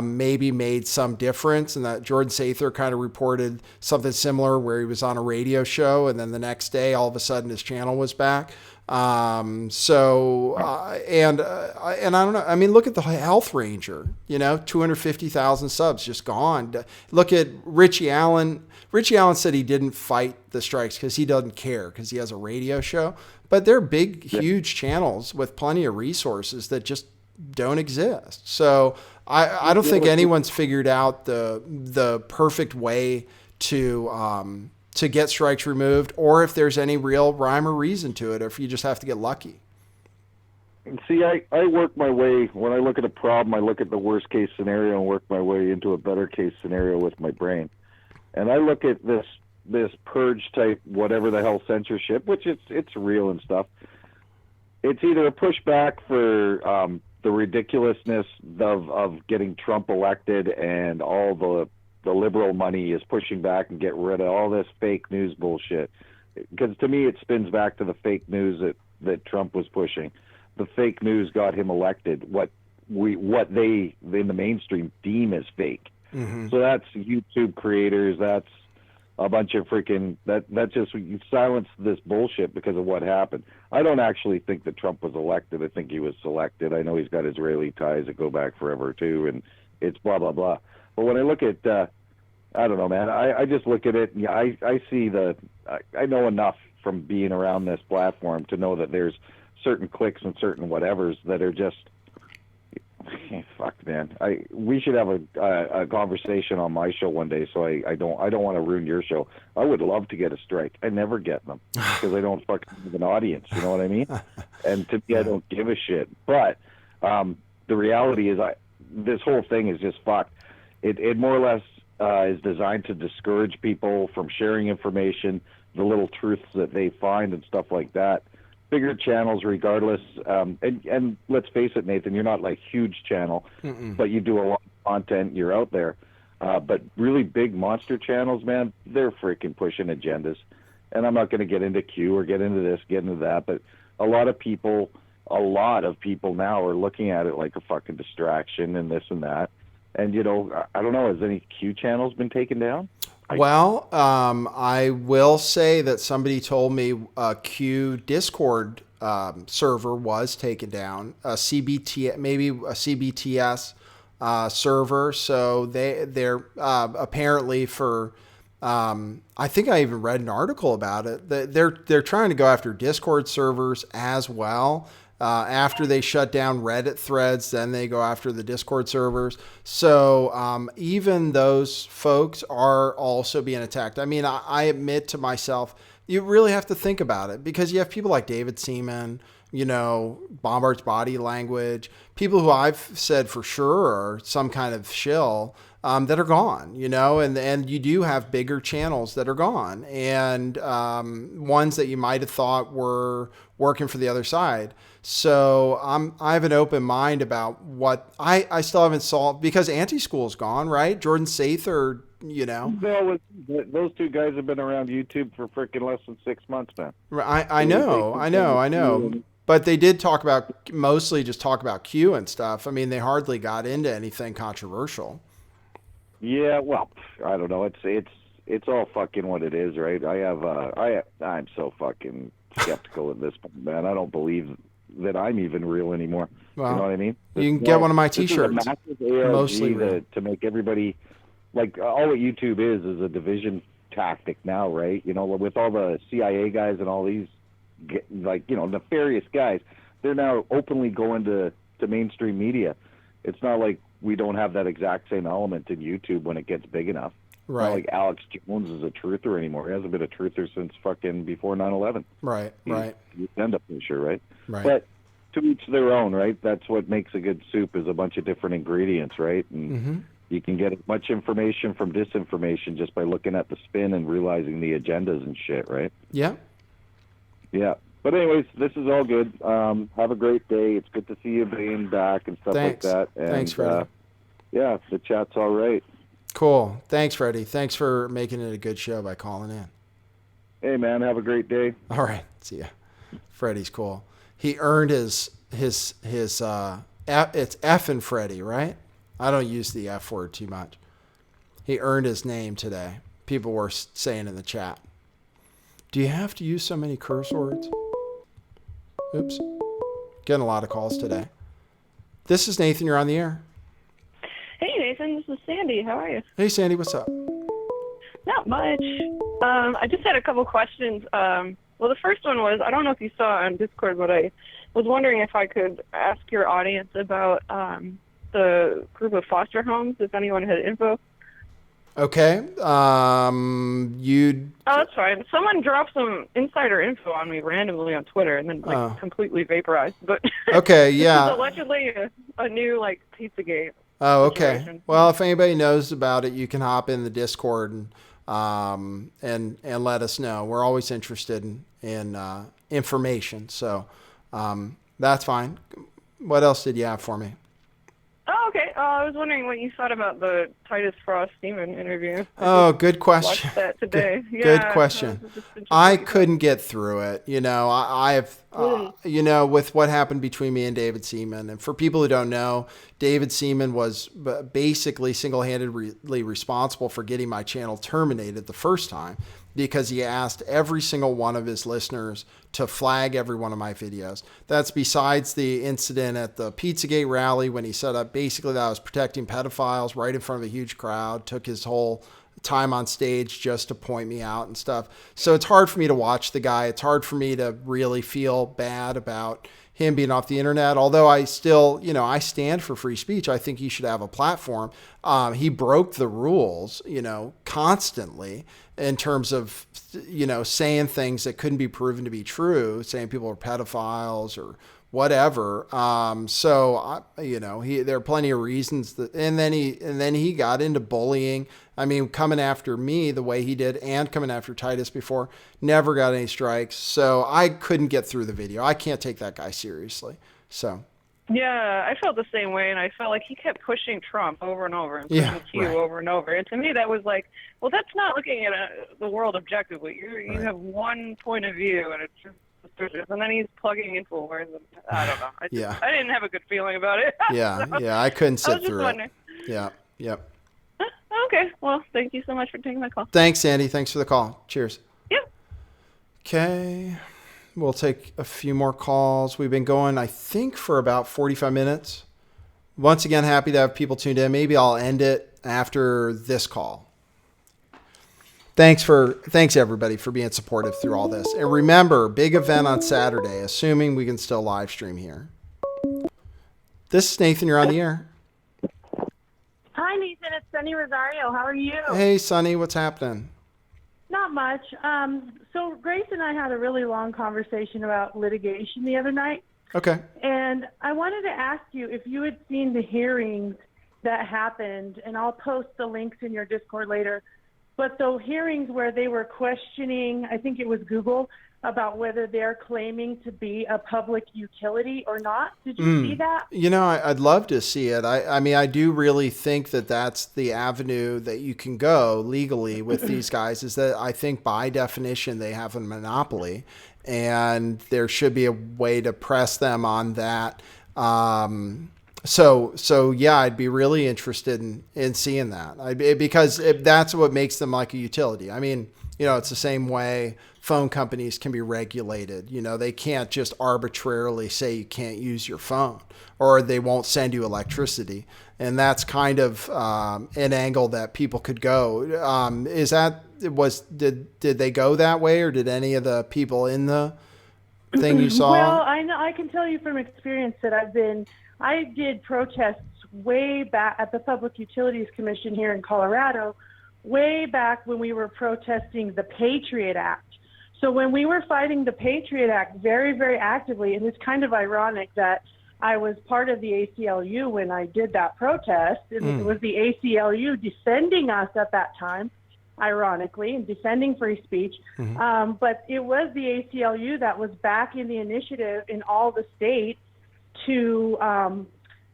maybe made some difference, and that Jordan Sather kind of reported something similar where he was on a radio show and then the next day all of a sudden his channel was back. And I don't know. I mean, look at the Health Ranger, you know, 250,000 subs just gone. Look at Richie Allen. Richie Allen said he didn't fight the strikes because he doesn't care because he has a radio show, but they're big, huge channels with plenty of resources that just don't exist. So I don't think anyone's figured out the perfect way to get strikes removed, or if there's any real rhyme or reason to it, or if you just have to get lucky.
See, I work my way, when I look at a problem, I look at the worst case scenario and work my way into a better case scenario with my brain. And I look at this purge type, whatever the hell censorship, which it's real and stuff. It's either a pushback for the ridiculousness of getting Trump elected, and all the liberal money is pushing back and get rid of all this fake news bullshit. Because to me, it spins back to the fake news that Trump was pushing. The fake news got him elected. What they in the mainstream deem as fake. Mm-hmm. So that's YouTube creators. That's a bunch of freaking that just, you silence this bullshit because of what happened. I don't actually think that Trump was elected. I think he was selected. I know he's got Israeli ties that go back forever too, and it's blah blah blah. But when I look at I don't know, man. I just look at it. And I see I know enough from being around this platform to know that there's certain clicks and certain whatevers that are just fuck, man. We should have a conversation on my show one day. So I don't want to ruin your show. I would love to get a strike. I never get them because I don't fucking have an audience. You know what I mean? And to me, I don't give a shit. But the reality is, this whole thing is just fucked. It more or less is designed to discourage people from sharing information, the little truths that they find and stuff like that. Bigger channels, regardless, and let's face it, Nathan, you're not like huge channel, but you do a lot of content. You're out there. But really big monster channels, man, they're freaking pushing agendas. And I'm not going to get into Q or get into this, get into that, but a lot of people now are looking at it like a fucking distraction and this and that. And, you know, I don't know, has any Q channels been taken down?
Well, I will say that somebody told me a Q Discord server was taken down, a CBT, maybe a CBTS server. So they're apparently for, I think I even read an article about it. They're trying to go after Discord servers as well. After they shut down Reddit threads, then they go after the Discord servers. So even those folks are also being attacked. I mean, I admit to myself, you really have to think about it, because you have people like David Seaman, you know, Bombart's Body Language, people who I've said for sure are some kind of shill, that are gone, you know, and you do have bigger channels that are gone, and ones that you might have thought were working for the other side. So I have an open mind about what I still haven't solved, because Anti-School's gone, right? Jordan Sather, you know.
No, those two guys have been around YouTube for freaking less than 6 months, man.
I know. But they did mostly just talk about Q and stuff. I mean, they hardly got into anything controversial.
Yeah, well, I don't know. It's all fucking what it is, right? I'm so fucking skeptical at this point, man. I don't believe that I'm even real anymore.
Well,
you know what I mean?
You can get one of my
This is a
T-shirts.
massive ARG
Mostly real.
to make everybody, like, all what YouTube is a division tactic now, right? You know, with all the CIA guys and all these, like, you know, nefarious guys, they're now openly going to mainstream media. It's not like we don't have that exact same element in YouTube when it gets big enough.
Right.
Not like Alex Jones is a truther anymore. He hasn't been a truther since fucking before 9/11.
Right.
He's end up pusher, right?
Right.
But to each their own, right? That's what makes a good soup, is a bunch of different ingredients, right? And you can get as much information from disinformation just by looking at the spin and realizing the agendas and shit, right?
Yeah.
Yeah. But anyways, this is all good. Have a great day. It's good to see you being back and stuff
Thanks.
like that. And,
Thanks, Freddie.
Yeah, the chat's all right.
Cool. Thanks, Freddie. Thanks for making it a good show by calling in.
Hey, man, have a great day.
All right. See ya. Freddie's cool. He earned his it's F and Freddie, right? I don't use the F word too much. He earned his name today. People were saying in the chat. Do you have to use so many curse words? Oops. Getting a lot of calls today. This is Nathan. You're on the air.
Hey, Nathan. This is Sandy. How are you?
Hey, Sandy. What's up?
Not much. I just had a couple questions. Well, the first one was, I don't know if you saw on Discord, but I was wondering if I could ask your audience about the group of foster homes, if anyone had info.
Okay.
Oh, that's fine. Someone dropped some insider info on me randomly on Twitter and then completely vaporized. But
okay, yeah.
This is allegedly a new Pizzagate.
Oh, okay.
situation.
Well, if anybody knows about it, you can hop in the Discord and let us know. We're always interested in information, so that's fine. What else did you have for me?
Oh, okay. I was wondering what you thought about the Titus Frost Steeman interview.
Oh, good question.
Watched that today.
Good question. I couldn't get through it. You know, I've, you know, with what happened between me and David Seaman. And for people who don't know, David Seaman was basically single-handedly responsible for getting my channel terminated the first time, because he asked every single one of his listeners to flag every one of my videos. That's besides the incident at the Pizzagate rally when he said basically that I was protecting pedophiles right in front of a huge crowd, took his whole time on stage just to point me out and stuff. So it's hard for me to watch the guy. It's hard for me to really feel bad about him being off the internet, although I still, you know, I stand for free speech. I think he should have a platform. He broke the rules, you know, constantly in terms of, you know, saying things that couldn't be proven to be true, saying people are pedophiles or whatever. You know, there are plenty of reasons that, and then he got into bullying. I mean, coming after me the way he did and coming after Titus before, never got any strikes. So I couldn't get through the video. I can't take that guy seriously. So
Yeah, I felt the same way, and I felt like he kept pushing Trump over and over and pushing
Yeah,
Q
right.
over and over. And to me, that was like, well, that's not looking at the world objectively. You
Right.
have one point of view, and it's just suspicious. And then he's plugging Infowars, and I don't know.
Yeah.
I didn't have a good feeling about it.
Yeah,
So,
yeah, I couldn't
I
sit
was just
through it.
wondering.
Yeah, yep.
Okay, well, thank you so much for taking my call.
Thanks, Sandy. Thanks for the call. Cheers.
Yeah.
Okay. We'll take a few more calls. We've been going, I think, for about 45 minutes. Once again, happy to have people tuned in. Maybe I'll end it after this call. Thanks everybody for being supportive through all this. And remember, big event on Saturday, assuming we can still live stream here. This is Nathan. You're on the air.
Hi, Nathan. It's Sunny Rosario. How are you?
Hey, Sonny. What's happening?
Not much. So Grace and I had a really long conversation about litigation the other night,
Okay.
and I wanted to ask you if you had seen the hearings that happened, and I'll post the links in your Discord later, but the hearings where they were questioning, I think it was Google, about whether they're claiming to be a public utility or not. Did you see that?
You know, I'd love to see it. I mean, I do really think that that's the avenue that you can go legally with these guys, is that I think by definition they have a monopoly, and there should be a way to press them on that. So yeah, I'd be really interested in seeing that, because that's what makes them like a utility. I mean, you know, it's the same way phone companies can be regulated. You know, they can't just arbitrarily say you can't use your phone, or they won't send you electricity. And that's kind of an angle that people could go. Did they go that way, or did any of the people in the thing you saw?
Well, I know, I can tell you from experience that I did protests way back at the Public Utilities Commission here in Colorado, way back when we were protesting the Patriot Act. So when we were fighting the Patriot Act very, very actively, and it's kind of ironic that I was part of the ACLU when I did that protest. It was the ACLU defending us at that time, ironically, and defending free speech. But it was the ACLU that was backing the initiative in all the states to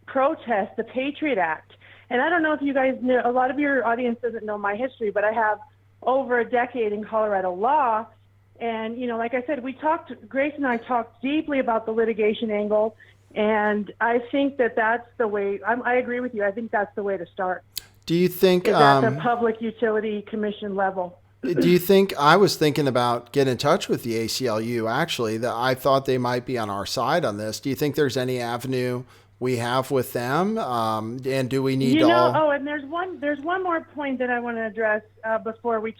protest the Patriot Act. And I don't know if you guys know, a lot of your audience doesn't know my history, but I have over a decade in Colorado law. And, you know, like I said, Grace and I talked deeply about the litigation angle. And I think that that's the way, I agree with you. I think that's the way to start.
Do you think
at the Public Utility Commission level?
Do you think, I was thinking about getting in touch with the ACLU, actually, that I thought they might be on our side on this. Do you think there's any avenue we have with them? And do we need
and there's one more point that I want to address before we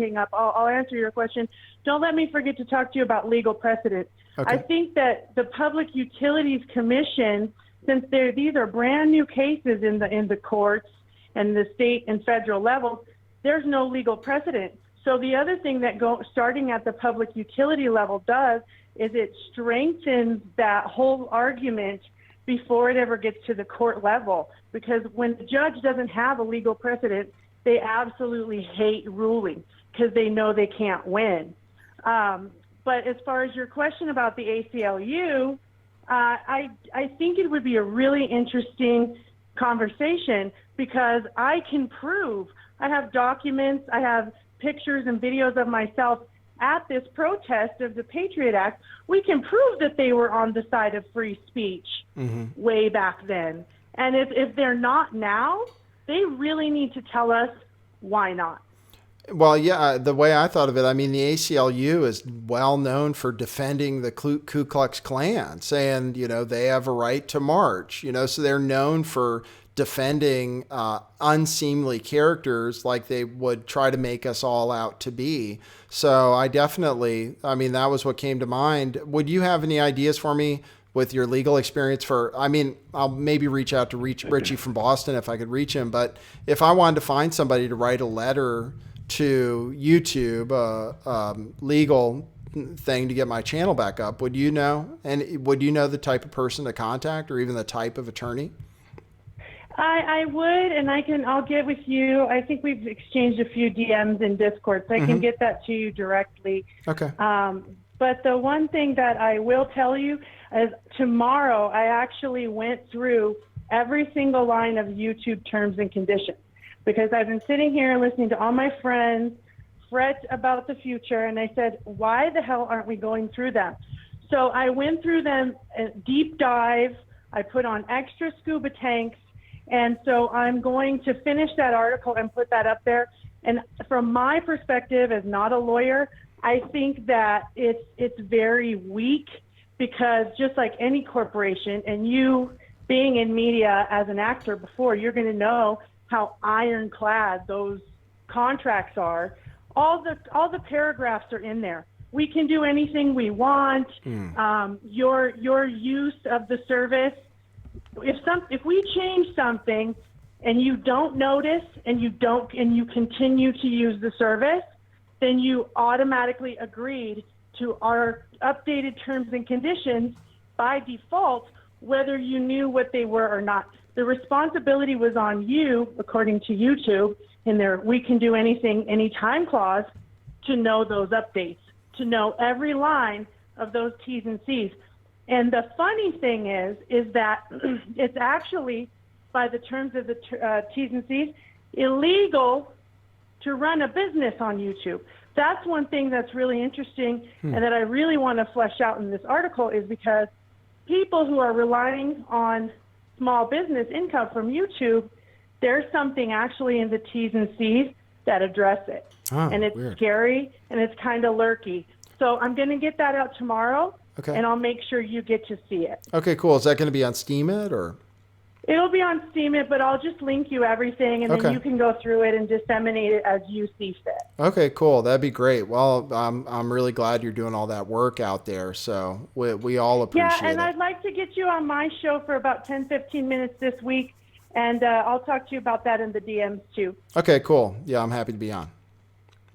hang up. I'll answer your question. Don't let me forget to talk to you about legal precedent.
Okay.
I think that the Public Utilities Commission, since these are brand new cases in the courts and the state and federal levels, there's no legal precedent. So the other thing that starting at the public utility level does is it strengthens that whole argument before it ever gets to the court level. Because when the judge doesn't have a legal precedent, they absolutely hate ruling because they know they can't win. But as far as your question about the ACLU, I think it would be a really interesting conversation, because I can prove, I have documents, I have pictures and videos of myself at this protest of the Patriot Act. We can prove that they were on the side of free speech way back then. And if they're not now, they really need to tell us why not.
Well, yeah, the way I thought of it, I mean, the ACLU is well known for defending the Ku Klux Klan, saying, you know, they have a right to march, you know, so they're known for defending unseemly characters like they would try to make us all out to be. So I mean, that was what came to mind. Would you have any ideas for me with your legal experience I'll maybe reach out to Richie from Boston if I could reach him, but if I wanted to find somebody to write a letter to YouTube, legal thing to get my channel back up, would you know? And would you know the type of person to contact, or even the type of attorney?
I would, and I'll get with you. I think we've exchanged a few DMs in Discord, so I can get that to you directly.
Okay.
But the one thing that I will tell you is tomorrow I actually went through every single line of YouTube terms and conditions, because I've been sitting here and listening to all my friends fret about the future, and I said, why the hell aren't we going through them? So I went through them, deep dive. I put on extra scuba tanks, and so I'm going to finish that article and put that up there. And from my perspective as not a lawyer, I think that it's very weak, because just like any corporation, and you being in media as an actor before, you're going to know how ironclad those contracts are. All the paragraphs are in there. We can do anything we want. Your use of the service. If we change something and you don't notice and you continue to use the service, then you automatically agreed to our updated terms and conditions by default, whether you knew what they were or not. The responsibility was on you, according to YouTube, in their "we can do anything, anytime" clause, to know those updates, to know every line of those T's and C's. And the funny thing is that it's actually, by the terms of the T's and C's, illegal to run a business on YouTube. That's one thing that's really interesting and that I really want to flesh out in this article, is because people who are relying on small business income from YouTube, there's something actually in the T's and C's that address it. And it's scary and it's kind of lurky. So I'm going to get that out tomorrow, and I'll make sure you get to see it.
Okay, cool. Is that going to be on Steemit or?
It'll be on Steemit, but I'll just link you everything, and then you can go through it and disseminate it as you see fit. Okay,
cool. That'd be great. Well, I'm really glad you're doing all that work out there. So we all appreciate it.
Yeah, and I'd like to get you on my show for about 10, 15 minutes this week, and I'll talk to you about that in the DMs too.
Okay, cool. Yeah, I'm happy to be on.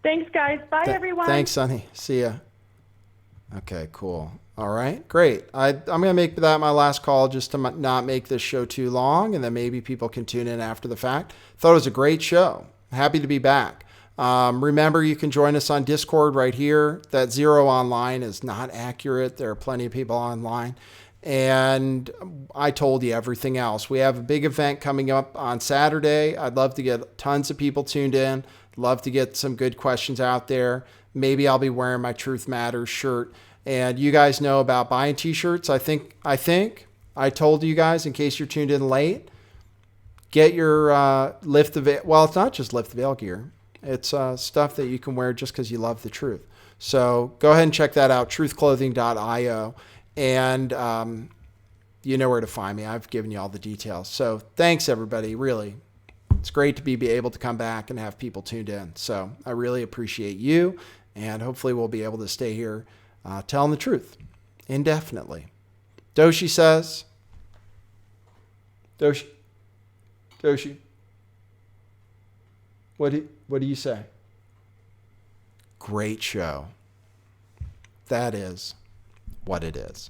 Thanks, guys. Bye, everyone.
Thanks, Sonny. See ya. Okay, cool. All right, great. I'm going to make that my last call, just to not make this show too long, and then maybe people can tune in after the fact. Thought it was a great show. Happy to be back. Remember, you can join us on Discord right here. That 0 online is not accurate. There are plenty of people online. And I told you everything else. We have a big event coming up on Saturday. I'd love to get tons of people tuned in. Love to get some good questions out there. Maybe I'll be wearing my Truth Matters shirt. And you guys know about buying t-shirts. I think I told you guys, in case you're tuned in late, get your Lift the Veil. Well, it's not just Lift the Veil gear. It's stuff that you can wear just because you love the truth. So go ahead and check that out, truthclothing.io. And you know where to find me. I've given you all the details. So thanks, everybody. Really, it's great to be able to come back and have people tuned in. So I really appreciate you. And hopefully we'll be able to stay here telling the truth indefinitely. Doshi says, Doshi, what do you say? Great show. That is what it is.